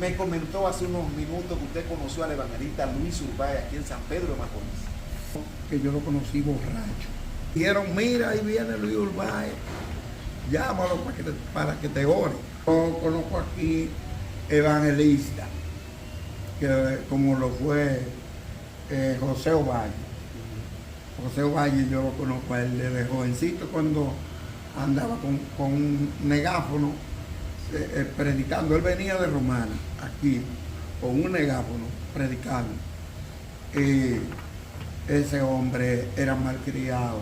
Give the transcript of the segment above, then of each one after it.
Me comentó hace unos minutos que usted conoció al evangelista Luis Urbáez aquí en San Pedro de Macorís. Que yo lo conocí borracho. Dijeron, mira, ahí viene Luis Urbáez, llámalo para que te ore. Yo conozco aquí evangelista, que como lo fue José Ovalle. José Ovalle yo lo conozco a él desde jovencito cuando andaba con un megáfono predicando. Él venía de Romana, aquí, con un megáfono, predicando. Ese hombre era malcriado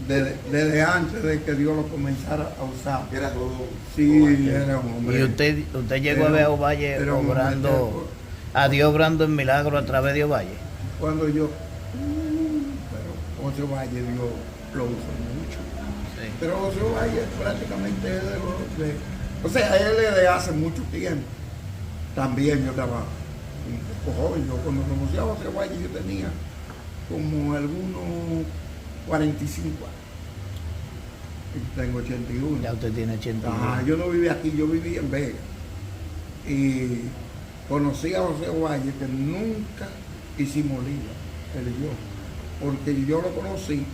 desde antes de que Dios lo comenzara a usar. Era todo. Sí, era un hombre. ¿Y usted llegó a ver a Ovalle obrando, a Dios obrando en milagro a través de Ovalle? Cuando yo, pero José Ovalle Dios lo usó mucho. Sí. Pero José Ovalle prácticamente es o sea, él es de hace mucho tiempo. También yo estaba un poco joven. Yo cuando conocí a José Ovalle yo tenía como algunos 45 años. Y tengo 81. Ya usted tiene 81. Ajá, yo no vivía aquí, yo vivía en Vega. Y conocí a José Ovalle que nunca hicimos liga, él y yo. Porque yo lo conocí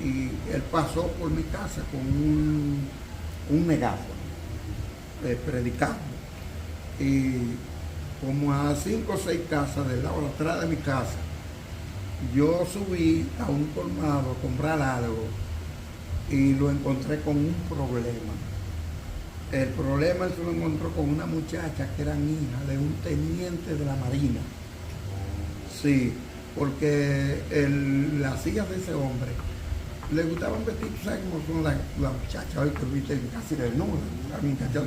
y él pasó por mi casa con un megáfono predicando. Y como a 5 o 6 casas del lado atrás de mi casa, yo subí a un colmado a comprar algo y lo encontré con un problema. El problema es que lo encontró con una muchacha que era hija de un teniente de la Marina. Sí, porque las hijas de ese hombre le gustaban vestir, tú sabes cómo son las muchachas hoy que visten casi desnudas, las muchachas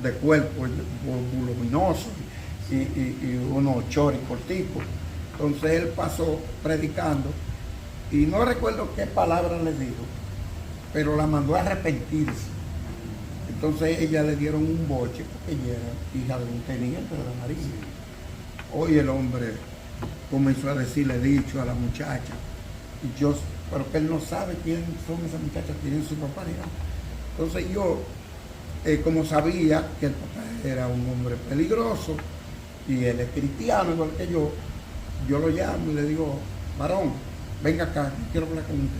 de cuerpo voluminoso y unos choris corticos. Entonces él pasó predicando y no recuerdo qué palabra le dijo, pero la mandó a arrepentirse. Entonces ella le dieron un boche porque ella era hija de un teniente de la Marina. Hoy el hombre comenzó a decirle dicho a la muchacha, pero que él no sabe quién son esas muchachas, quién es su papá ni nada. Entonces yo, como sabía que el papá era un hombre peligroso y él es cristiano igual que yo lo llamo y le digo, varón, venga acá, quiero hablar con usted.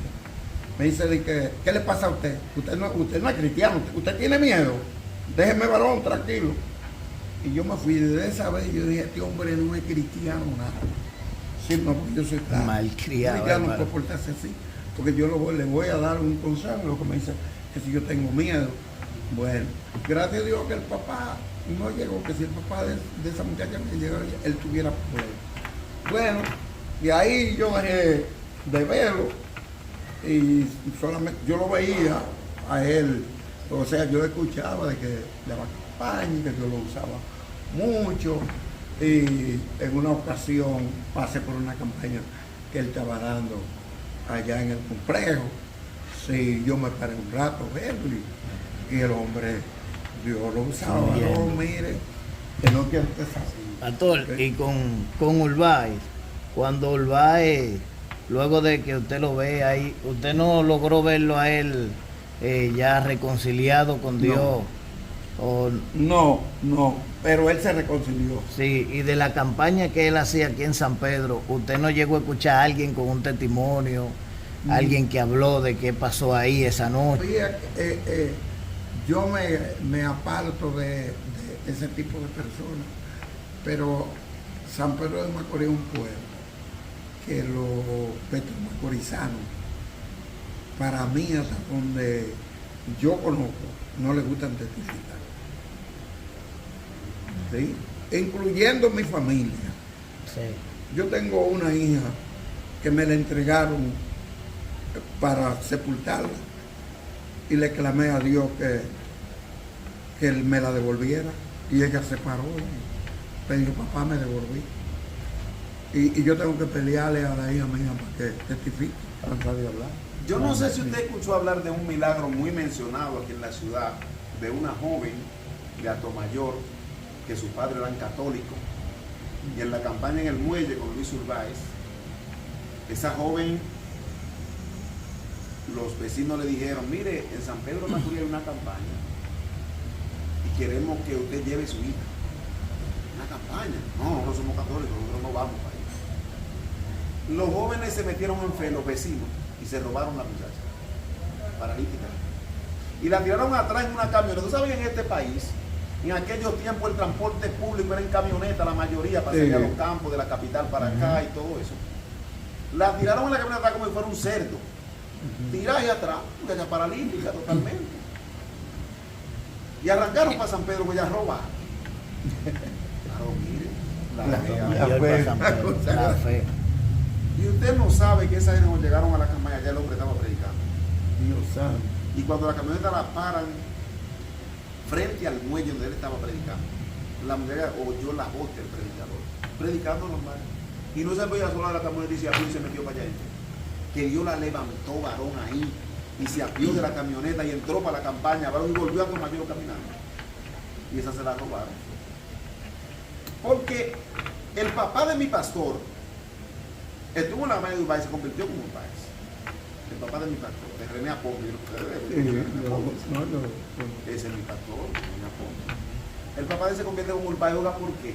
Me dice, ¿qué le pasa a usted? Usted no es cristiano, usted tiene miedo. Déjeme, varón, tranquilo. Y yo me fui desde esa vez, yo dije, este hombre no es cristiano, nada. Sí, no, porque yo soy malcriado. Cristiano no puede portarse así, porque yo le voy a dar un consejo, lo que me dice que si yo tengo miedo. Bueno, gracias a Dios que el papá no llegó, que si el papá de esa muchacha me llegara, él tuviera problemas. Bueno, y ahí yo dejé de verlo y solamente yo lo veía a él, o sea, yo escuchaba de que daba campaña, que yo lo usaba mucho y en una ocasión pasé por una campaña que él estaba dando allá en el complejo. Sí, yo me paré un rato a verlo y el hombre, Dios lo usaba, no, mire, que no quiero que sea así. Pastor, y con Urbáez, cuando Urbáez, luego de que usted lo ve ahí, ¿usted no logró verlo a él ya reconciliado con Dios? No, pero él se reconcilió. Sí, y de la campaña que él hacía aquí en San Pedro, ¿usted no llegó a escuchar a alguien con un testimonio? Alguien que habló de qué pasó ahí esa noche. Yo me aparto de ese tipo de personas, pero San Pedro de Macorís es un pueblo que los petromacorizanos, para mí hasta donde yo conozco, no les gustan testificar. ¿Sí? Incluyendo mi familia. Sí. Yo tengo una hija que me la entregaron para sepultarla y le clamé a Dios que él me la devolviera y ella se paró y me dijo, papá, me devolví y yo tengo que pelearle a la hija mía para que testifique antes de hablar. Yo no sé si usted escuchó hablar de un milagro muy mencionado aquí en la ciudad, de una joven de Atomayor, que sus padres eran católicos, y en la campaña en el muelle con Luis Urbáez, esa joven, los vecinos le dijeron, mire, en San Pedro de Macorís hay una campaña y queremos que usted lleve a su hija. una campaña. No, nosotros somos católicos, nosotros no vamos para allá. Los jóvenes se metieron en fe, los vecinos, y se robaron la muchacha, paralítica. Y la tiraron atrás en una camioneta. ¿Tú sabes que en este país, en aquellos tiempos, el transporte público era en camioneta, la mayoría, para salir a los campos de la capital para acá y todo eso? La tiraron en la camioneta como si fuera un cerdo. Tirada y atrás, muchacha paralítica totalmente. Y arrancaron para San Pedro, que ya robaron. Claro, mire, La fe, San Pedro, la fe. Y usted no sabe que esa gente cuando llegaron a la campaña, ya el hombre estaba predicando. Dios sabe. Y cuando la camioneta la paran frente al muelle donde él estaba predicando, la mujer oyó la voz del predicador, predicando normal. Y no se veía sola de la camioneta y se abrió y se metió para allá adentro. Que Dios la levantó, varón, ahí, y se abrió de la camioneta y entró para la campaña, varón, y volvió a Tomayor caminando. Y esa se la robaron. Porque el papá de mi pastor estuvo en la campaña de Urbay y se convirtió como un país. El papá de mi pastor, de René Aponte. Ese es mi pastor, René Aponte. El papá de él se convierte como Urbay. ¿Por qué?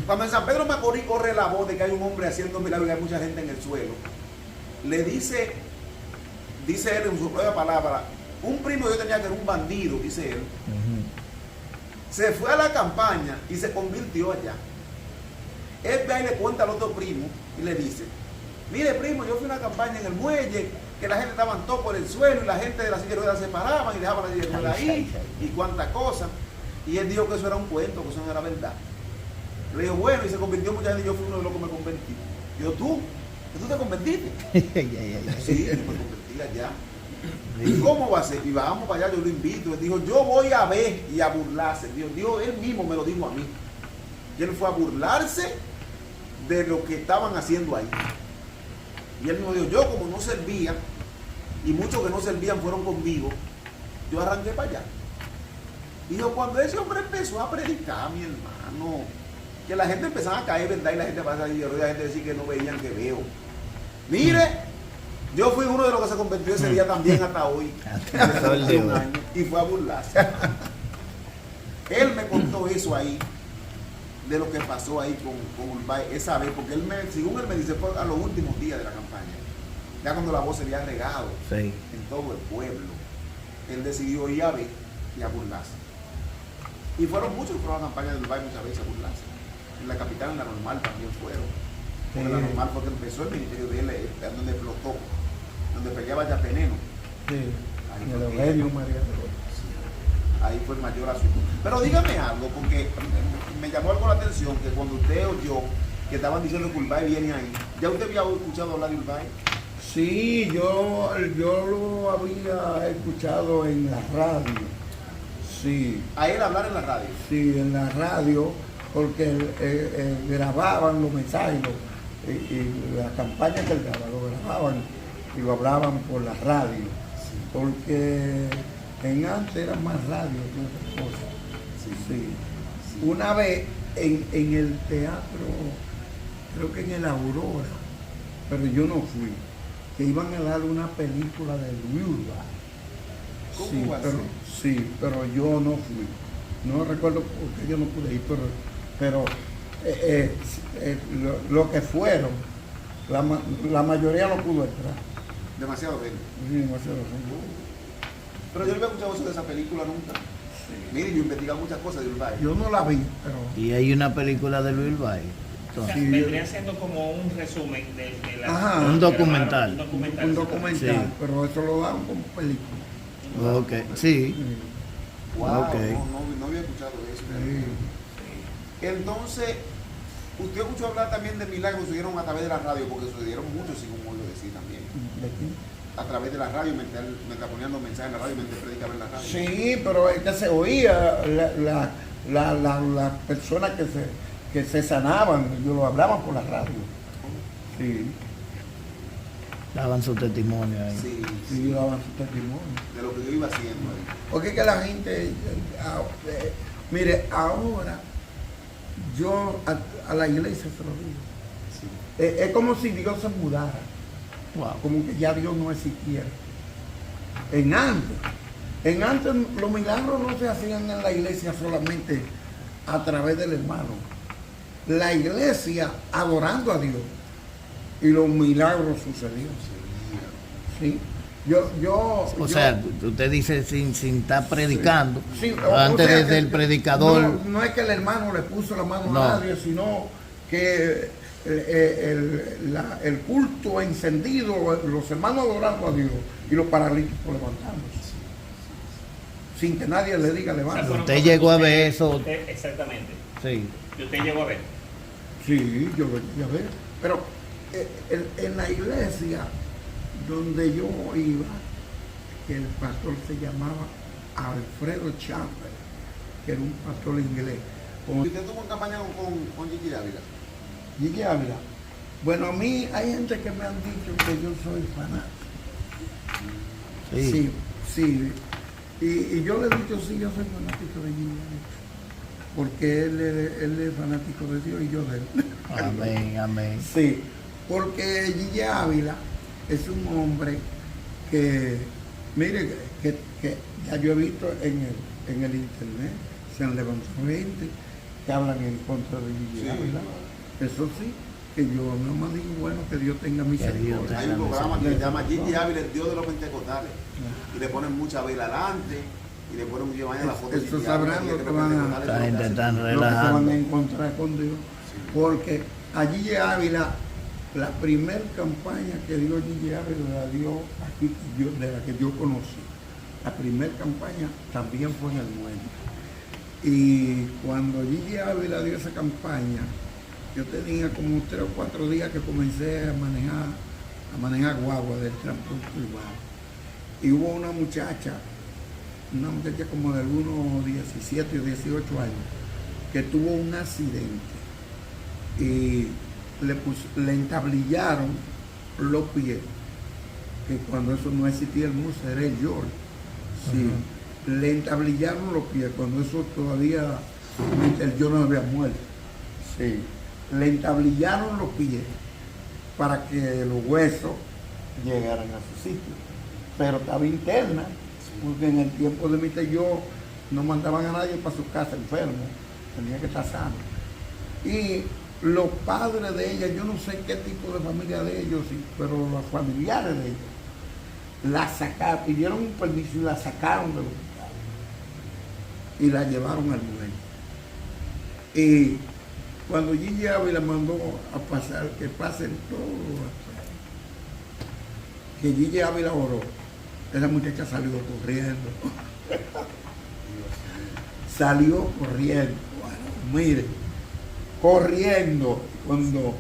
Cuando en San Pedro Macorís corre la voz de que hay un hombre haciendo milagros y hay mucha gente en el suelo, le dice él en su propia palabra, un primo yo tenía que era un bandido, dice él, se fue a la campaña y se convirtió allá. Él ve y le cuenta al otro primo y le dice, mire primo, yo fui a una campaña en el muelle, que la gente estaba todo por el suelo y la gente de la silla de ruedas se paraban y dejaban la silla de ruedas ahí y cuánta cosa. Y él dijo que eso era un cuento, que eso no era verdad. Le dijo, bueno, y se convirtió mucha gente y yo fui uno de los que me convertí. Yo, ¿tú te convertiste? Sí, yo me convertí allá. ¿Y cómo va a ser? Y vamos para allá, yo lo invito. Él dijo, yo voy a ver y a burlarse. Dijo, él mismo me lo dijo a mí. Y él fue a burlarse de lo que estaban haciendo ahí. Y él mismo dijo, yo como no servía, y muchos que no servían fueron conmigo, yo arranqué para allá. Dijo, cuando ese hombre empezó a predicar, mi hermano, que la gente empezaba a caer, ¿verdad? Y la gente pasaba y la gente decía que no veían que veo. Mire, yo fui uno de los que se convirtió ese día también hasta hoy. Hace un año, y fue a burlarse. Él me contó eso ahí, de lo que pasó ahí con Urbay esa vez, porque según él me dice, fue a los últimos días de la campaña, ya cuando la voz se había regado en todo el pueblo. Él decidió ir a ver y a burlarse. Y fueron muchos que fueron a la campaña de Urbay muchas veces a burlarse. En la capital, en la normal también fueron. Porque la normal fue que empezó el ministerio de él, donde explotó, donde peleaba ya Peneno. Sí. Ahí El fue Eugenio María. ahí fue el mayor asunto. Pero dígame algo, porque me llamó algo la atención que cuando usted oyó que estaban diciendo que Urbay viene ahí, ¿ya usted había escuchado hablar de Urbay? Sí, yo lo había escuchado en la radio. Sí. A él hablar en la radio. Sí, en la radio, porque grababan los mensajes y las campañas que él daba, lo grababan y lo hablaban por la radio. Sí. Porque en antes era más radio que otras cosas. Sí. Sí. Sí. Una vez en el teatro, creo que en el Aurora, pero yo no fui, que iban a dar una película de Luis Urbay. ¿Cómo Sí, va a pero, ser? sí, pero yo no fui. No recuerdo por qué yo no pude ir, pero lo que fueron, la mayoría no pudo entrar. Demasiado bien. Sí, demasiado gente. Pero yo no había escuchado eso de esa película nunca. Mire, yo he investigado muchas cosas de Urbay. Yo no la vi, pero Y hay una película de Luis Urbay. O sea, Sí, vendría siendo como un resumen de la... Ajá. Un documental. Un documental. un documental, Sí. pero eso lo dan como película. Ok, sí. Sí. Wow, Ok. no había escuchado eso. Sí. Entonces, usted escuchó hablar también de milagros que sucedieron a través de la radio, porque sucedieron muchos, según oigo decir también. ¿De qué? A través de la radio, mientras ponían los mensajes en la radio, mientras predicaba en la radio. Sí, pero es que se oía las personas que se sanaban, ellos lo hablaban por la radio. Sí, Daban su testimonio ahí. Sí, sí, daban su testimonio. de lo que yo iba haciendo ahí. Porque es que la gente, mire, ahora yo a la iglesia se lo digo. Sí. Es como si Dios se mudara, Wow. como que ya Dios no existiera. En antes los milagros no se hacían en la iglesia solamente a través del hermano. La iglesia adorando a Dios y los milagros sucedieron. ¿Sí? O sea, usted dice sin estar predicando, sí, antes o sea, del predicador. No es que el hermano le puso la mano No. a nadie, sino que el culto encendido, los hermanos adorando a Dios y los paralíticos levantándose. Sin que nadie le diga levántate. Usted llegó a ver eso. Exactamente. Sí. ¿Y usted llegó a ver? Sí, yo lo llegué a ver. Pero en la iglesia donde yo iba, que el pastor se llamaba Alfredo Chamber, que era un pastor inglés. ¿Y usted tuvo en campaña con Gigi Ávila? Gigi Ávila. Bueno, a mí hay gente que me han dicho que yo soy fanático. Sí. Sí. Y yo le he dicho, sí, yo soy fanático de Gigi Ávila. Porque él es fanático de Dios y yo de él. Amén, amén. Sí, porque Gigi Ávila es un hombre que, mire, que ya yo he visto en el internet, se han levantado gente que hablan en contra de Gigi Ávila. Eso sí, que yo no más digo, bueno, que Dios tenga misericordia. Hay un programa que se llama Gigi Ávila, el Dios de los Pentecostales. Y le ponen mucha vela adelante y le ponen mucha vaina a la foto de Eso Gigi sabrán Ávila, lo y que van a- los Esta gente está Lo que se van relajando. a encontrar con Dios. Porque a Gigi Ávila, la primer campaña que dio Gigi Ávila la dio aquí, de la que yo conocí. La primer campaña también fue en el muelle. Y cuando Gigi Ávila dio esa campaña, yo tenía como 3 o 4 días que comencé a manejar guagua del transporte urbano. Y hubo una muchacha como de algunos 17 o 18 años, que tuvo un accidente y le entablillaron los pies, que cuando eso no existía el Musa, era el George. Sí, le entablillaron los pies cuando eso todavía el George no había muerto. Sí, le entablillaron los pies para que los huesos llegaran a su sitio, pero estaba interna, porque en el tiempo de mi yo no mandaban a nadie para su casa enfermo, tenía que estar sano. Y los padres de ella, yo no sé qué tipo de familia de ellos, sí, pero los familiares de ella, la sacaron, pidieron un permiso y la sacaron del hospital y la llevaron al muelle. Y cuando Gigi Ávila mandó a pasar, que pasen todos, que Gigi Ávila oró, esa muchacha salió corriendo. Salió corriendo. Bueno, mire, corriendo. Cuando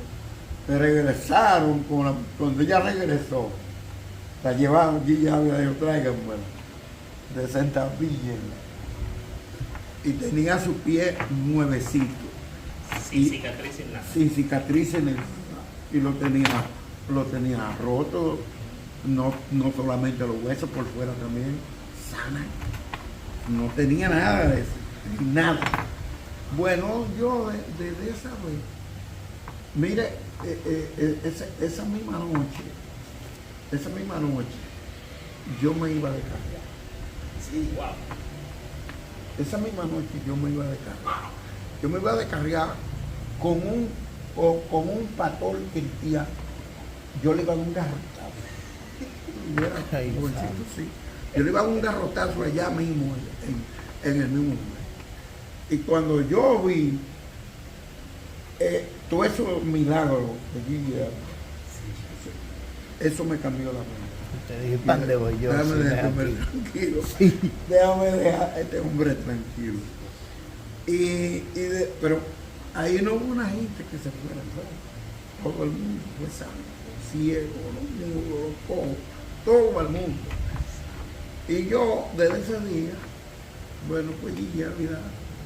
regresaron, cuando ella regresó, la llevaron Gigi Ávila y dijo, traigan, bueno, de centavilla. Y tenía su pie nuevecito. Sin cicatriz, sin nada. Sin cicatriz en el, y lo tenía roto, no solamente los huesos, por fuera también, sana. No tenía nada de eso, nada. Bueno, yo desde esa vez, mire, esa misma noche, yo me iba de cargar. Sí. Wow. Esa misma noche yo me iba de cargar. Yo me iba de cargar con un pastor cristiano. Yo le iba a dar un garrotazo. Ay, Jovencito, sí. Yo le iba a dar un garrotazo allá mismo, en el mismo lugar. Y cuando yo vi todos esos milagros de Gigi Ávila, eso me cambió la mente. Te dije, pan de voy yo. Déjame sí, dejarme aquí. tranquilo. Sí. Déjame dejar a este hombre tranquilo. Pero ahí no hubo una gente que se fuera enferma. Todo el mundo fue sano, ciego, los mudos, los cojos, todo el mundo. Y yo, desde ese día, bueno, pues Gigi Ávila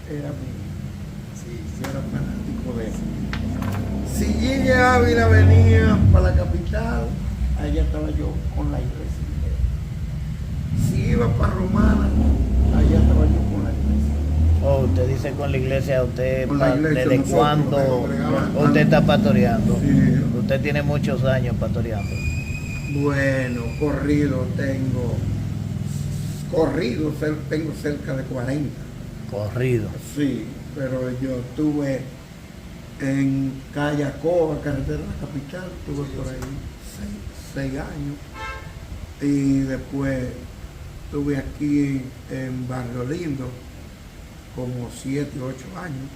era yo era fanático de eso. Si Gigi Ávila venía para la capital, allá estaba yo con la iglesia. Si iba para Romana, allá estaba yo con la iglesia. Oh, usted dice con la iglesia, usted Con la iglesia, ¿desde nosotros, cuándo nos congregaban usted está pastoreando? Sí. Usted tiene muchos años pastoreando. Bueno, tengo cerca de 40. Corrido. Sí, pero yo estuve en Callacoa, carretera de la capital, estuve por ahí 6 años. Y después estuve aquí en Barrio Lindo como 7 u 8 años.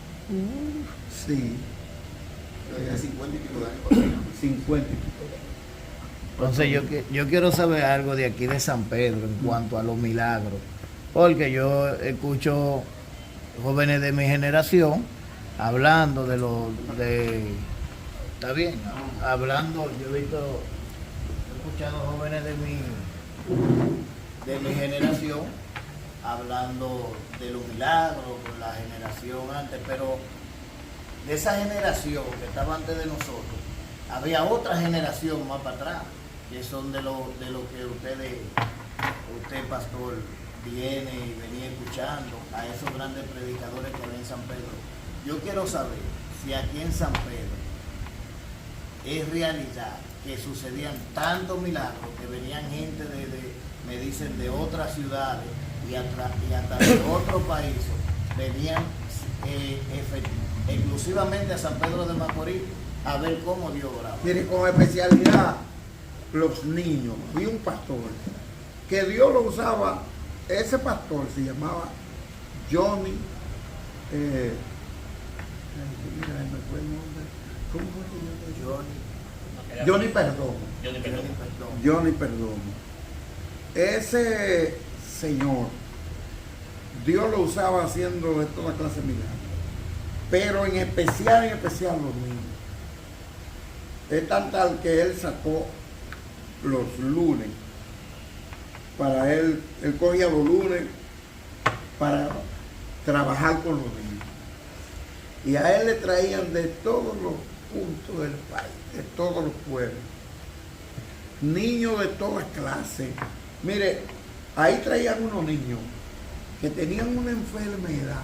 Sí. Tenía 50 y pico de años cuando vino. 50 y pico. Entonces yo quiero saber algo de aquí de San Pedro en cuanto a los milagros, porque yo escucho jóvenes de mi generación hablando está bien, ¿no? Hablando, he escuchado jóvenes de mi generación hablando de los milagros con la generación antes, pero de esa generación que estaba antes de nosotros, había otra generación más para atrás, que son de lo que usted pastor, viene y venía escuchando a esos grandes predicadores que había en San Pedro. Yo quiero saber si aquí en San Pedro es realidad que sucedían tantos milagros, que venían gente me dicen, de otras ciudades y hasta de otros países, venían exclusivamente a San Pedro de Macorís a ver cómo Dios obraba. Mire, con especialidad los niños. Vi un pastor que Dios lo usaba. Ese pastor se llamaba Johnny. Mira, me fue el nombre. ¿Cómo fue el nombre? Johnny Perdomo. Johnny Perdomo. Ese señor, Dios lo usaba haciendo de toda clase de milagros, pero en especial los niños. Es tan tal que él sacó los lunes para él cogía los lunes para trabajar con los niños. Y a él le traían de todos los puntos del país, de todos los pueblos, niños de todas clases. Mire, ahí traían unos niños que tenían una enfermedad.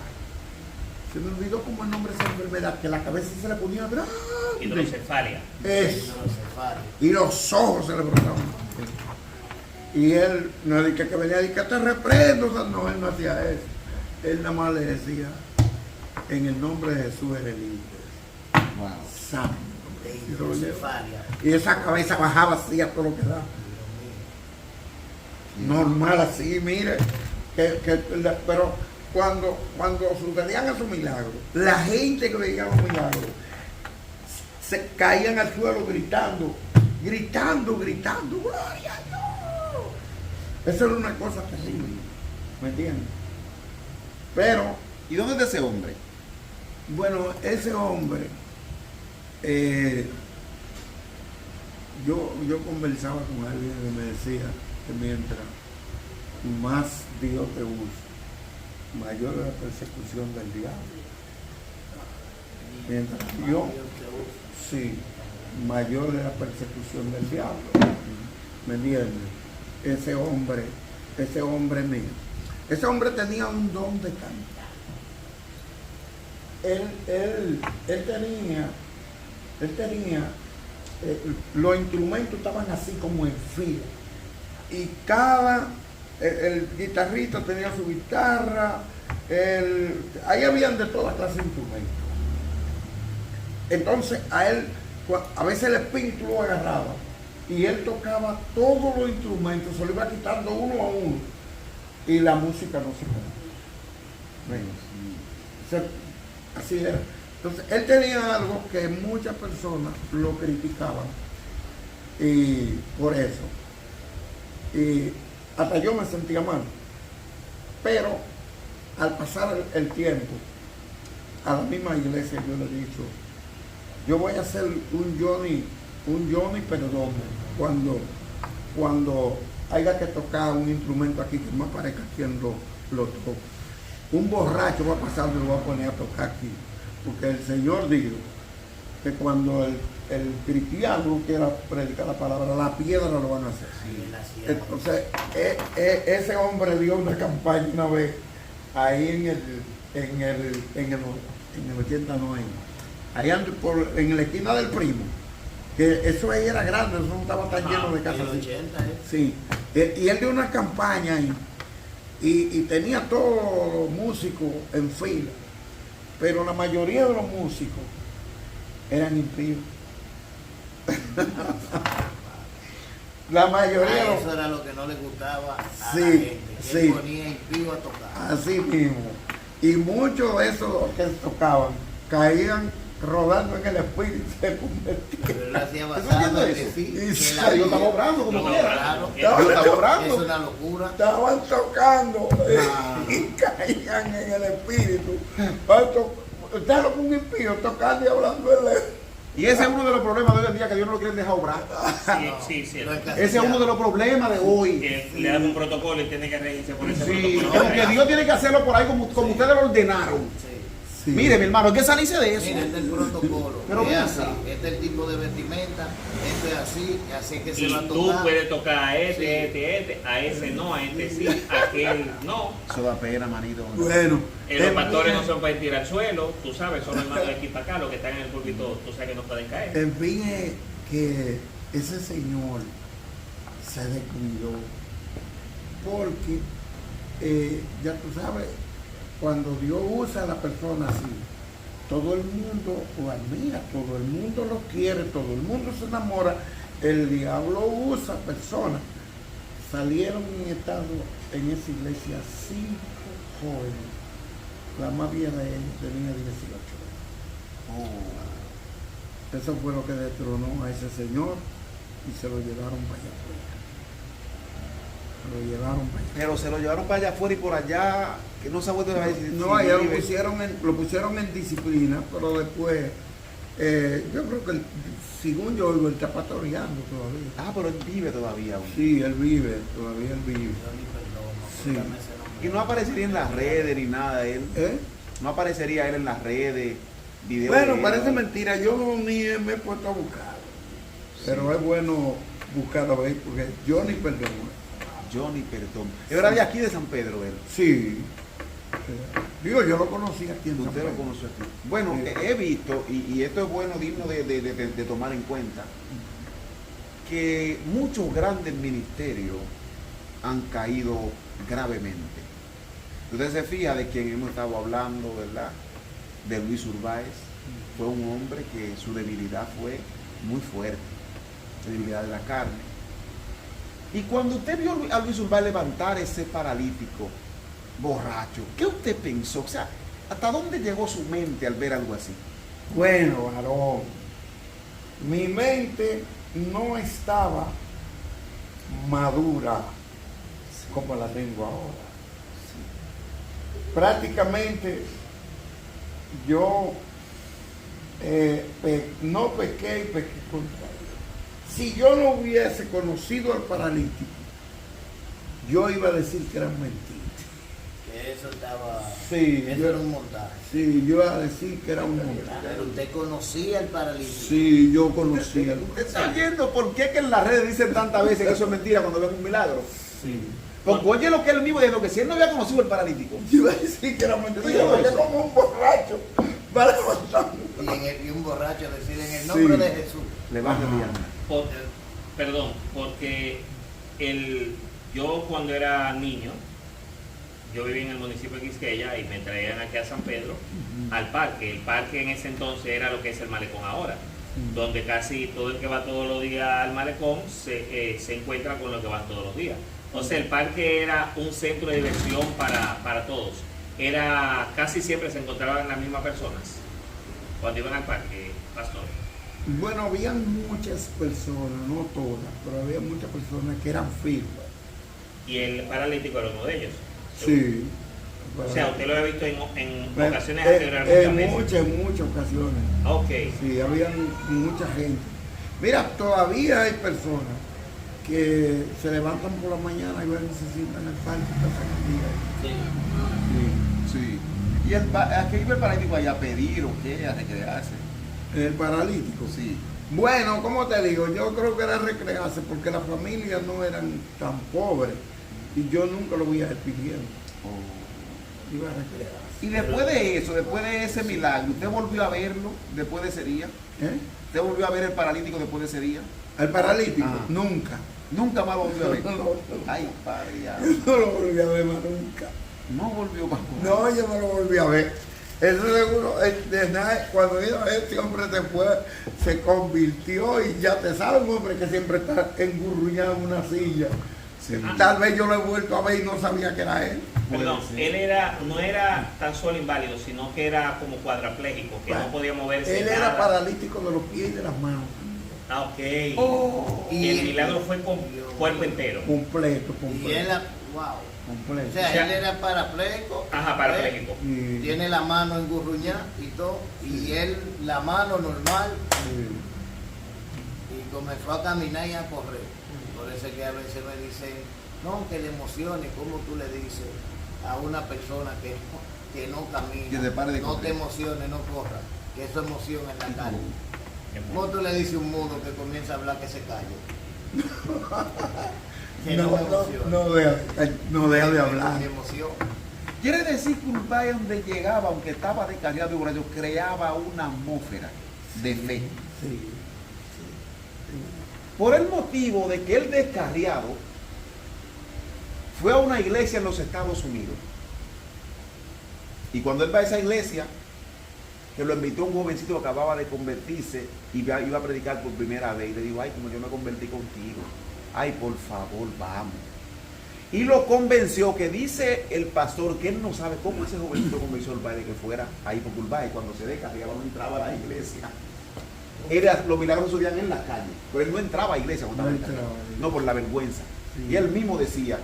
Se me olvidó como el nombre de esa enfermedad, que la cabeza se le ponía grande. Hidrocefalia. Eso. Y los ojos se le brotaban. Y él no es que venía y que te reprendo. O sea, no, él no hacía eso. Él nada más le decía, en el nombre de Jesús eres libre. Wow. Santo. Hidrocefalia. Y esa cabeza bajaba así a todo lo que da. Normal así, mire. Pero cuando sucedían esos milagros, la gente que veía los milagros se caían al suelo gritando, ¡gloria a Dios! Eso era una cosa terrible, ¿me entiendes? Pero, ¿y dónde está ese hombre? bueno, ese hombre, yo conversaba con alguien que me decía que mientras más Dios te usa, mayor es la persecución del diablo. Mientras Dios, sí, mayor es la persecución del diablo. ¿Me entiendes? Ese hombre mío. Ese hombre tenía un don de cantar. Él tenía los instrumentos estaban así como en fila. Y el guitarrista tenía su guitarra, ahí habían de todas clases de instrumentos. Entonces a veces el espíritu lo agarraba y él tocaba todos los instrumentos, se lo iba quitando uno a uno y la música no se quedaba. Así era. Entonces él tenía algo que muchas personas lo criticaban y por eso. Y hasta yo me sentía mal. Pero al pasar el tiempo, a la misma iglesia yo le he dicho, yo voy a hacer un Johnny Perdomo cuando haya que tocar un instrumento aquí que me parezca quien lo toca. Un borracho va a pasar y lo va a poner a tocar aquí. Porque el Señor dijo que cuando el cristiano quiera predicar la palabra, la piedra lo van a hacer. Sí, entonces, ese hombre dio una campaña una vez ahí en el 89, ahí en la esquina del Primo, que eso ahí era grande, eso no estaba tan lleno de casas. En el 80, Sí, y él dio una campaña ahí y tenía todos los músicos en fila. pero la mayoría de los músicos eran impíos. La mayoría de los... Eso era lo que no le gustaba a Sí, la gente, que sí. él ponía impío a tocar. Así mismo. Y muchos de esos que tocaban caían rodando en el espíritu y se convertían. Pero él lo hacía ¿Tú basado entiendes en eso? que sí, Y que sí, la Yo estaba vida- obrando como Yo quiera. Claro, Yo estaba es obrando. una locura. Estaban tocando Ah. y caían en el espíritu. Usted lo que un impío tocando y hablando en lengua. Y ese es uno de los problemas de hoy en día, que Dios no lo quiere dejar obrar. Sí, sí, Lo sí. encasillaba. Ese es uno de los problemas de hoy. Que le dan un protocolo y tiene que regirse por ese Sí, protocolo. que Dios tiene que hacerlo por ahí como ustedes lo ordenaron. Sí. Sí. Mire, mi hermano, hay que salirse de eso. Mira, este es el protocolo. Pero es ven así. acá. Este es el tipo de vestimenta. Esto es así. Así es que se va a Y tú tocar. puedes tocar a este, Sí. a ese no, a este sí, a aquel no. Eso da pena, manito. Bueno, Los pastores no son para tirar al suelo, tú sabes, son hermanos de aquí para acá, los que están en el púlpito, tú sabes que no pueden caer. en fin, es que ese señor se descuidó porque ya tú sabes, cuando Dios usa a la persona así, todo el mundo lo admira, todo el mundo lo quiere, todo el mundo se enamora. El diablo usa personas. Salieron en estado en esa iglesia 5 jóvenes. La más vieja de ellos tenía 18 años. Eso fue lo que destronó a ese señor y se lo llevaron para allá afuera. Se lo llevaron para allá. Pero se lo llevaron para allá afuera y por allá, que no se ha vuelto a decir. No, allá lo pusieron en disciplina, pero después, yo creo que, según yo oigo, él está pastoreando todavía. Ah, pero él vive todavía aún. Sí, él vive, todavía él vive. Yo ni perdono, Sí. dame ese nombre. Y no aparecería en las redes ni nada él. ¿Eh? No aparecería él en las redes, videos. Bueno, de él. parece mentira, yo ni me he puesto a buscar. Pero es bueno buscarlo a ver, porque yo ni perdono. Johnny Perdón. Era de aquí de San Pedro él. Sí. Digo, yo lo conocí aquí en San Usted lo Pedro. conoció aquí. Bueno, Sí. he visto, y esto es bueno, digno de tomar en cuenta, que muchos grandes ministerios han caído gravemente. Usted se fija de quien hemos estado hablando, ¿verdad? De Luis Urbáez. Fue un hombre que su debilidad fue muy fuerte, la debilidad de la carne. Y cuando usted vio a Luis Urbáez levantar ese paralítico borracho, ¿qué usted pensó? O sea, ¿hasta dónde llegó su mente al ver algo así? Bueno, varón, mi mente no estaba madura como la tengo ahora. Prácticamente yo no pequé y pequé contra él. Si yo no hubiese conocido al paralítico, yo iba a decir que eran mentiras. Que eso estaba. Sí, eso yo- era un montaje. Sí, yo iba a decir que era un montaje. Pero usted conocía al paralítico. Sí, yo conocía. ¿Usted está viendo por qué que en las redes dicen tantas veces que eso es mentira cuando ven un milagro? Sí. Porque oye lo que él mismo dijo, que si él no había conocido al paralítico. Yo iba a decir que era mentira, porque como un borracho va levantando. Y un borracho decir en el nombre Sí. de Jesús. Le va a Ajá. Perdón, porque yo cuando era niño, yo vivía en el municipio de Quisqueya y me traían aquí a San Pedro al parque. El parque en ese entonces era lo que es el malecón ahora, donde casi todo el que va todos los días al malecón se encuentra con los que van todos los días. O sea, el parque era un centro de diversión para todos. Casi siempre se encontraban las mismas personas cuando iban al parque, pastor. Bueno, había muchas personas, no todas, pero había muchas personas que eran firmes. Y el paralítico era uno de ellos. Sí. O sea, usted lo ha visto en ocasiones En anteriores. muchas ocasiones. Ok. Sí, había mucha gente. Mira, todavía hay personas que se levantan por la mañana y van y se sientan en el parque y pasan el día ahí. Sí. Sí. ¿Y a qué iba el paralítico allá a pedir o qué? A recrearse. El paralítico. Sí. Bueno, como te digo, yo creo que era recrearse porque las familias no eran tan pobres y yo nunca lo vi a él pidiendo. Oh. Iba a recrearse. Y después de eso, después de ese milagro, ¿usted volvió a verlo después de ese día? ¿Eh? ¿Usted volvió a ver el paralítico después de ese día? Al paralítico, Ah. nunca. Nunca más volvió a ver. No, no. Ay, padre, ya. No lo volví a ver más nunca. No volvió más. No, yo no lo volví a ver. Eso seguro, cuando este hombre se fue, se convirtió y ya te sabe un hombre que siempre está engurruñado en una silla. Sí. Tal vez yo lo he vuelto a ver y no sabía que era él. Perdón, Puede ser. él no era tan solo inválido, sino que era como cuadrapléjico, que no podía moverse. Él era nada. paralítico de los pies y de las manos. Ah, ok. Oh, Y el milagro fue con cuerpo entero. completo, Y él, completo. wow. completo. O sea, O sea, él era parapléjico. Ajá, parapléjico. Y- Tiene la mano engurruñada y todo. Y él, la mano normal. Y comenzó a caminar y a correr. Por eso es que a veces me dicen, no, que le emocione, como tú le dices a una persona que no camina, Que te pare de no correr. te emocione, no corra, que eso es emoción en la calle. Qué ¿Cómo bueno. tú le dices a un mudo que comienza a hablar que se calle? Que No, me emocione. no deja de hablar. Me emociona. Quiere decir que Urbay, donde llegaba, aunque estaba descarriado de borracho, creaba una atmósfera de fe. Sí. Por el motivo de que el descarriado fue a una iglesia en los Estados Unidos. Y cuando él va a esa iglesia, que lo invitó un jovencito que acababa de convertirse y iba a predicar por primera vez, y le dijo, ay, como yo me convertí contigo, ay, por favor, vamos. Y lo convenció, que dice el pastor que él no sabe cómo ese jovencito convenció al Urbay de que fuera ahí, porque Urbay cuando se descarriaba no entraba a la iglesia. Los milagros subían en la calle, pero él no entraba a iglesia cuando No estaba en la entraba. calle. No, por la vergüenza. Sí. Y él mismo decía,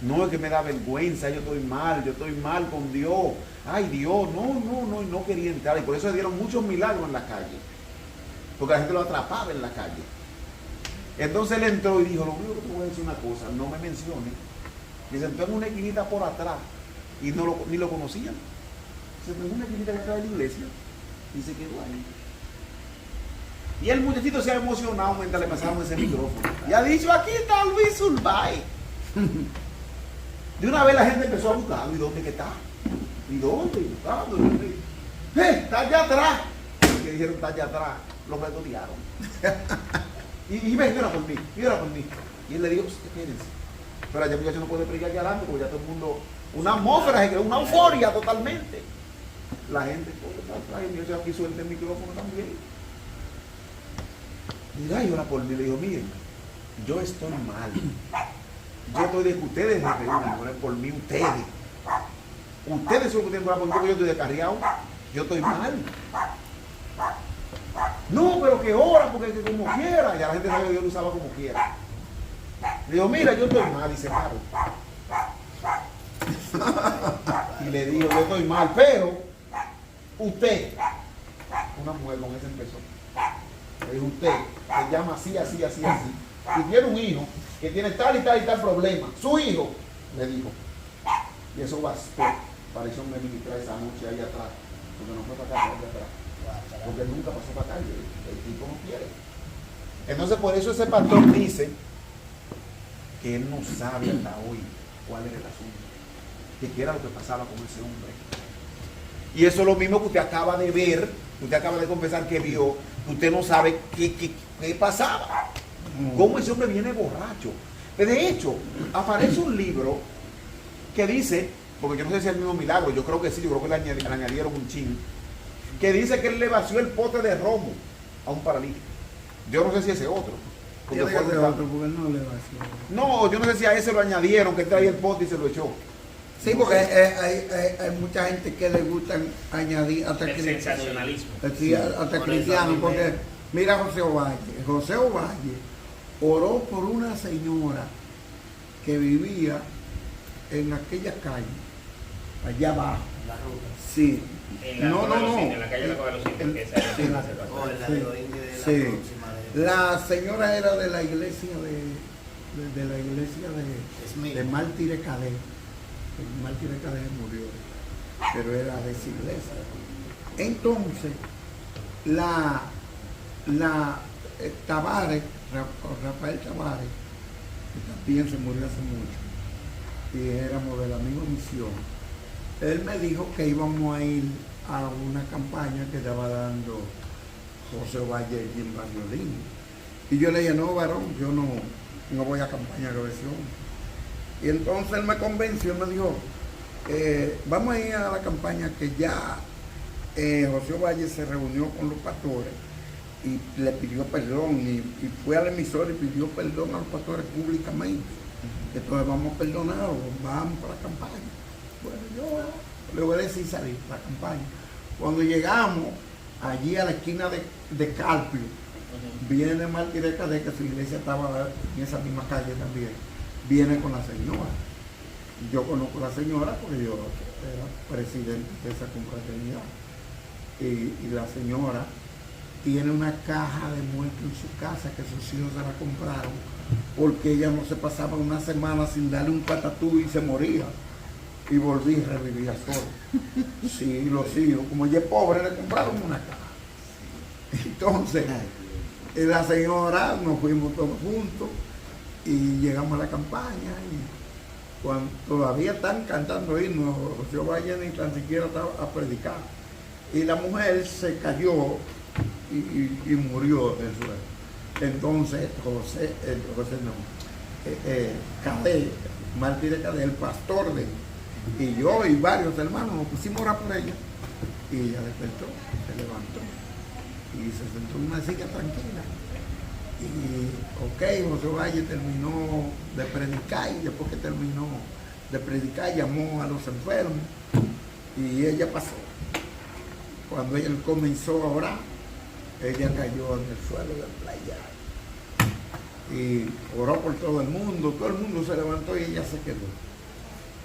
no, es que me da vergüenza, yo estoy mal con Dios. Ay, Dios, y no quería entrar. Y por eso le dieron muchos milagros en la calle, porque la gente lo atrapaba en la calle. Entonces él entró y dijo, lo único que te voy a decir una cosa, no me menciones. Y se sentó en una esquinita por atrás y ni lo conocían. Se sentó en una esquinita detrás de la iglesia y se quedó ahí. Y el muchachito se ha emocionado mientras le pasaban ese micrófono. Y ha dicho, aquí está Luis Urbay. De una vez la gente empezó a buscar, ¿y dónde que está? ¿Y dónde? ¿Dónde? Está allá atrás. Y que dijeron, está allá atrás. Los regodearon. y ven, llora por mí, llora por mí. Y él le dijo, espérense. Pero allá muchacho no puede predicar aquí adelante porque ya todo el mundo, una atmósfera se creó, una euforia totalmente. La gente, está atrás, y yo aquí suelta el micrófono también. Y ay, llora por mí. Le dijo, miren, yo estoy mal. Yo estoy de que ustedes se reúnan, oren por mí, ustedes. Ustedes son los que tienen que orar por mí porque yo estoy descarriado. Yo estoy mal. No, pero que ora, porque que como quiera. Ya la gente sabe que Dios lo usaba como quiera. Le digo, mira, yo estoy mal, y se paró. Y le digo, yo estoy mal, pero usted, una mujer con ese empezó. Le dijo, usted se llama así, así, así, así. Y tiene un hijo que tiene tal y tal y tal problema. Su hijo, le dijo. Y eso bastó para eso me ministrar esa noche ahí atrás. Porque no fue para acá, fue para atrás. Porque nunca pasó para acá. El tipo no quiere. Entonces por eso ese pastor dice que él no sabe hasta hoy cuál era el asunto. Que era lo que pasaba con ese hombre. Y eso es lo mismo que usted acaba de ver, que usted acaba de confesar que vio, que usted no sabe qué pasaba. Cómo ese hombre viene borracho. De hecho, aparece un libro que dice, porque yo no sé si es el mismo milagro, yo creo que sí, yo creo que le añadieron un chin, que dice que él le vació el pote de romo a un paralítico. Yo no sé si ese otro. Porque Tiene que fue- ser otro, porque él no le va a hacer. no, yo no sé si a ese lo añadieron, que él traía el pote y se lo echó. Sí, No porque sé. hay mucha gente que le gustan añadir hasta El sensacionalismo. Sí, hasta Por cristiano, eso a mí porque mira José Ovalle. José Ovalle oró por una señora que vivía en aquella calle, allá abajo. La ruta. Sí. En la No, Cueva de no, los no. Indios, en la calle de la Cueva de los Indios, que esa es Sí. la que se pasó. O en la Sí. de los indios de la Sí. próxima de La señora era de la iglesia de la iglesia Smith. de Mártires Cadé. El Mártires Cadé murió, pero era de esa iglesia. Entonces, Tavares, Rafael Tavares, que también se murió hace mucho, y éramos de la misma misión, él me dijo que íbamos a ir a una campaña que estaba dando José Valle y en Barrio Lindo. Y yo le dije, no, varón, yo no voy a campaña de cohesión. Y entonces él me convenció, me dijo, vamos a ir a la campaña que ya José Valle se reunió con los pastores y le pidió perdón y fue al emisor y pidió perdón a los pastores públicamente. Entonces vamos a perdonarlo, vamos para la campaña. Bueno, yo le obedecí y salí para la campaña. Cuando llegamos allí a la esquina de Carpio, viene Martí de Cadet, que su iglesia estaba en esa misma calle también, viene con la señora. Yo conozco a la señora porque yo era presidente de esa confraternidad. Y la señora tiene una caja de muertos en su casa que sus hijos se la compraron porque ella no se pasaba una semana sin darle un patatú y se moría. Y volví y revivía solo. Sí, los hijos, como ella es pobre, le compraron una caja. Entonces, la señora, nos fuimos todos juntos y llegamos a la campaña y cuando todavía están cantando himnos, José Valle ni tan siquiera estaba a predicar. Y la mujer se cayó y murió del suelo. Entonces Cadet, Martí de Cadet, el pastor de él, y yo y varios hermanos nos pusimos a orar por ella y ella despertó, se levantó y se sentó en una silla tranquila. Y José Valle terminó de predicar y después que terminó de predicar llamó a los enfermos y ella pasó. Cuando él comenzó a orar, ella cayó en el suelo del playa y oró por todo el mundo se levantó y ella se quedó.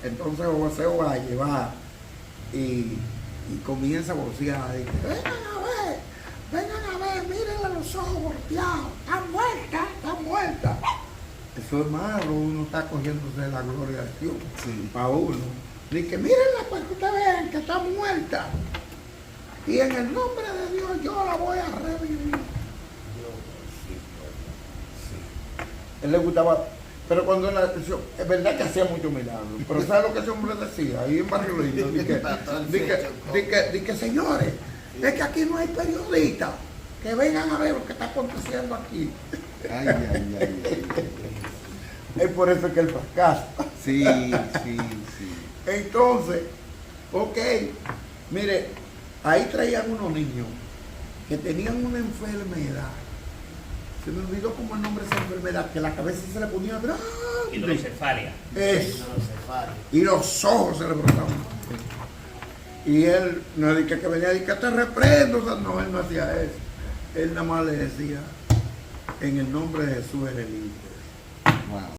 Entonces José Valle va y comienza a vocear y dice, vengan a ver, mírenle los ojos volteados, está muerta. Eso es malo, uno está cogiéndose de la gloria de Dios, sí, para uno. Dice, mírenla para que ustedes vean que está muerta. Y en el nombre de Dios yo la voy a revivir. Él le gustaba, pero cuando es verdad que hacía muchos milagros, pero ¿sabes lo que ese hombre decía? Ahí en Barrio Lindo, que señores, es que aquí no hay periodistas, que vengan a ver lo que está aconteciendo aquí. Es por eso que él fracasa. Sí. Entonces, mire, ahí traían unos niños que tenían una enfermedad. Se me olvidó como el nombre de esa enfermedad, que la cabeza se le ponía grande. Hidrocefalia. Eso. Y los ojos se le brotaban. Y él no dije que venía y que te reprendo. O sea, no, él no hacía eso. Él nada más le decía, en el nombre de Jesús eres libre. Wow.